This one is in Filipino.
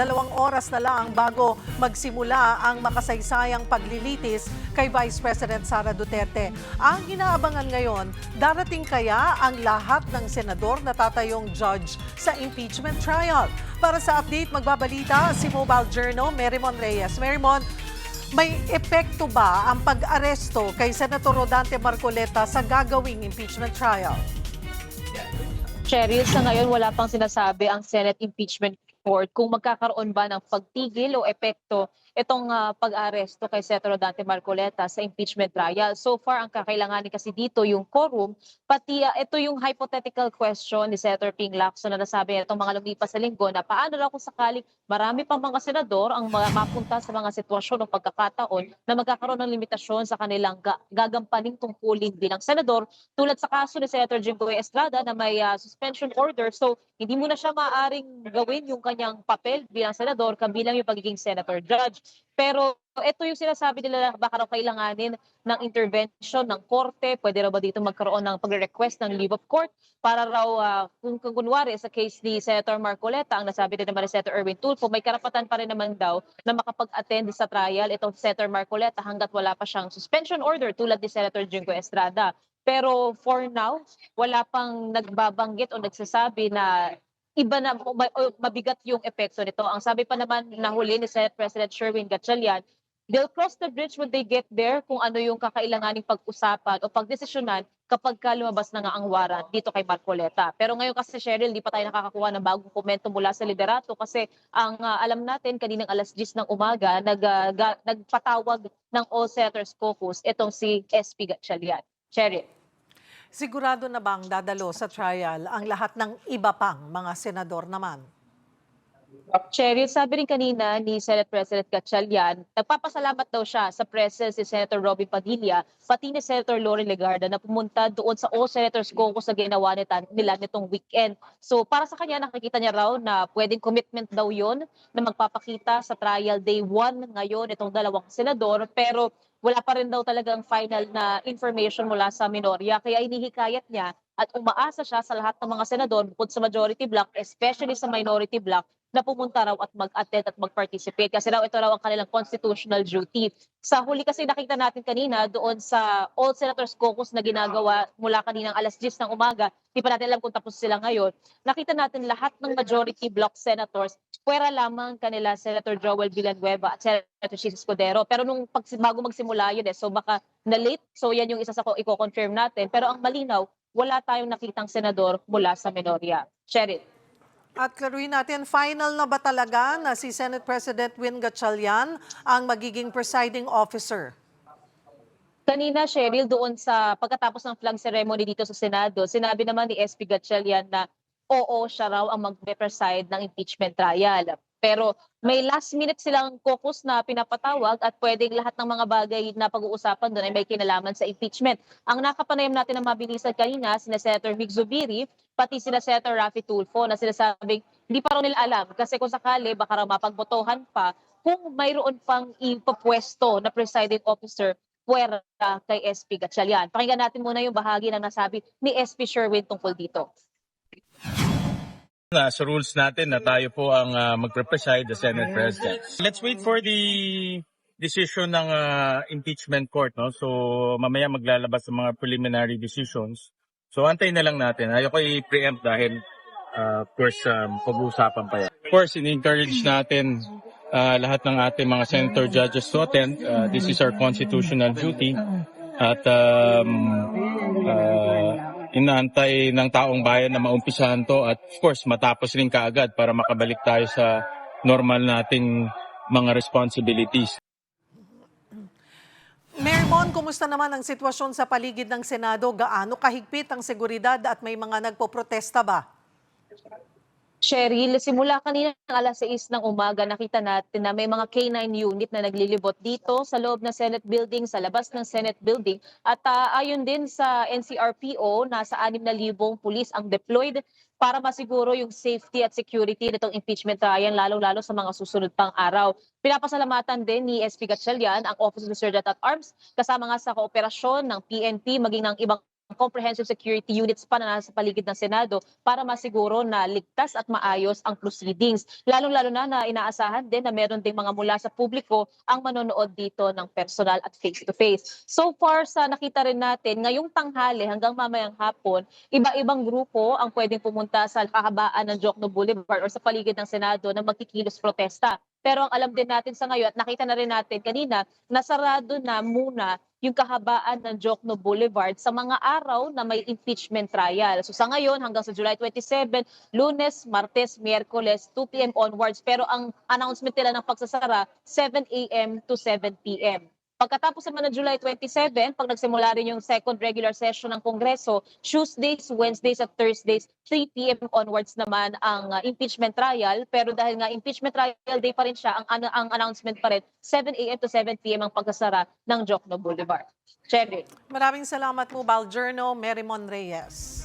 2 oras na lang bago magsimula ang makasaysayang paglilitis kay Vice President Sara Duterte. Ang inaabangan ngayon, darating kaya ang lahat ng senador na tatayong judge sa impeachment trial? Para sa update, magbabalita si Mobile Journal, Merrimon Reyes. Merrimon, may epekto ba ang pag-aresto kay Senator Rodante Marcoleta sa gagawing impeachment trial? Cheryl, sa ngayon wala pang sinasabi ang Senate Impeachment Court kung magkakaroon ba ng pagtigil o epekto itong pag-aresto kay Senator Rodante Marcoleta sa impeachment trial. So far, ang kakailanganin kasi dito yung quorum, pati ito yung hypothetical question ni Senator Ping Lacson na nasabi itong mga lumipas sa linggo na paano raw kung sakaling marami pang mga senador ang mapunta sa mga sitwasyon o pagkakataon na magkakaroon ng limitasyon sa kanilang gagampaning tungkulin bilang senador tulad sa kaso ni Senator Jinggoy Estrada na may suspension order. So hindi mo na siya maaaring gawin yung kanyang papel bilang senador kabilang yung pagiging senator judge. Pero ito yung sinasabi nila na baka raw kailanganin ng intervention ng korte. Pwede raw ba dito magkaroon ng pag-request ng leave of court para raw kung kunwari sa case ni Senator Marcoleta, ang nasabi din naman ni Senator Erwin Tulfo, may karapatan pa rin naman daw na makapag-attend sa trial itong Senator Marcoleta hanggat wala pa siyang suspension order tulad ni Senator Jinggoy Estrada. Pero for now, wala pang nagbabanggit o nagsasabi na iba na o mabigat yung epekto nito. Ang sabi pa naman na huli ni Senate President Sherwin Gatchalian, they'll cross the bridge when they get there kung ano yung kakailanganing pag-usapan o pagdesisyonan kapag lumabas na nga ang warrant dito kay Marcoleta. Pero ngayon kasi, Cheryl, di pa tayo nakakakuha ng bagong komento mula sa liderato kasi ang alam natin kaninang alas 10 ng umaga nagpatawag ng All Senators Caucus itong si SP Gatchalian. Cheryl. Sigurado na bang dadalo sa trial ang lahat ng iba pang mga senador naman? Cheryl, sabi rin kanina ni Senate President Gatchalian, nagpapasalamat daw siya sa presence ni Senator Robby Padilla, pati ni Senator Lori Legarda na pumunta doon sa All Senators Caucus na ginawa nila nitong weekend. So para sa kanya, nakikita niya raw na pwedeng commitment daw yon na magpapakita sa trial day 1 ngayon itong dalawang senador, pero wala pa rin daw talagang final na information mula sa minorya. Kaya inihikayat niya at umaasa siya sa lahat ng mga senador bukod sa majority bloc, especially sa minority bloc, na pumunta raw at mag-attend at mag-participate. Kasi raw ito raw ang kanilang constitutional duty. Sa huli kasi nakita natin kanina doon sa All Senators Caucus na ginagawa mula kaninang alas 10 ng umaga, di pa natin alam kung tapos sila ngayon, nakita natin lahat ng majority bloc senators, pwera lamang kanila Senator Joel Villanueva at Senator Chis Escudero. Pero bago magsimula yun so baka na-late. So yan yung isa sa i-confirm natin. Pero ang malinaw, wala tayong nakitang senador mula sa minorya. Cheryl. At klaruhin natin, final na ba talaga na si Senate President Win Gatchalian ang magiging presiding officer? Kanina, Cheryl, doon sa pagkatapos ng flag ceremony dito sa Senado, sinabi naman ni SP Gatchalian na oo, siya raw ang mag-preside ng impeachment trial. Pero may last minute silang caucus na pinapatawag at pwedeng lahat ng mga bagay na pag-uusapan doon ay may kinalaman sa impeachment. Ang nakapanayam natin na mabilisan kanina, sina Senator Vic Zubiri, pati sina Senator Raffy Tulfo na sinasabing hindi pa raw nila alam kasi kung sakali baka raw mapagbotohan pa kung mayroon pang ipapwesto na presiding officer puwera kay SP Gatchalian. Pakinggan natin muna yung bahagi na nasabi ni SP Sherwin tungkol dito. Sa rules natin na tayo po ang magpre-preside the Senate President. Let's wait for the decision ng impeachment court. No? So mamaya maglalabas ng mga preliminary decisions. So antayin na lang natin. Ayoko i-preempt dahil of course pag-uusapan pa yan. Of course, in-encourage natin lahat ng ating mga senator judges to attend. This is our constitutional duty. At inaantay ng taong bayan na maumpisahan to at of course matapos rin kaagad para makabalik tayo sa normal nating mga responsibilities. Merrimon, kumusta naman ang sitwasyon sa paligid ng Senado? Gaano kahigpit ang seguridad at may mga nagpoprotesta ba? Cheryl, simula kanina ng alas 6 ng umaga, nakita natin na may mga K9 unit na naglilibot dito sa loob ng Senate Building, sa labas ng Senate Building. At ayon din sa NCRPO, nasa 6,000 pulis ang deployed para masiguro yung safety at security nitong impeachment trial, lalo-lalo sa mga susunod pang araw. Pinapasalamatan din ni SP Gatchalian ang Office of the Sergeant at Arms, kasama nga sa kooperasyon ng PNP, maging ng ibang comprehensive security units pa na nasa paligid ng Senado para masiguro na ligtas at maayos ang proceedings. Lalong-lalo na inaasahan din na meron ding mga mula sa publiko ang manonood dito ng personal at face-to-face. So far sa nakita rin natin, ngayong tanghali hanggang mamayang hapon, iba-ibang grupo ang pwedeng pumunta sa kahabaan ng Jokno Boulevard or sa paligid ng Senado na magkikilos protesta. Pero ang alam din natin sa ngayon at nakita na rin natin kanina, nasarado na muna yung kahabaan ng Jokno Boulevard sa mga araw na may impeachment trial. So sa ngayon hanggang sa July 27, Lunes, Martes, Miyerkules, 2 p.m. onwards. Pero ang announcement nila ng pagsasara, 7 a.m. to 7 p.m. Pagkatapos naman ng July 27, pag nagsimula rin yung second regular session ng Kongreso, Tuesdays, Wednesdays at Thursdays, 3 p.m. onwards naman ang impeachment trial. Pero dahil nga impeachment trial day pa rin siya, ang announcement pa rin, 7 a.m. to 7 p.m. ang pagsasara ng Jokno Boulevard. Cherry. Maraming salamat po, Baljerno Merimon Reyes.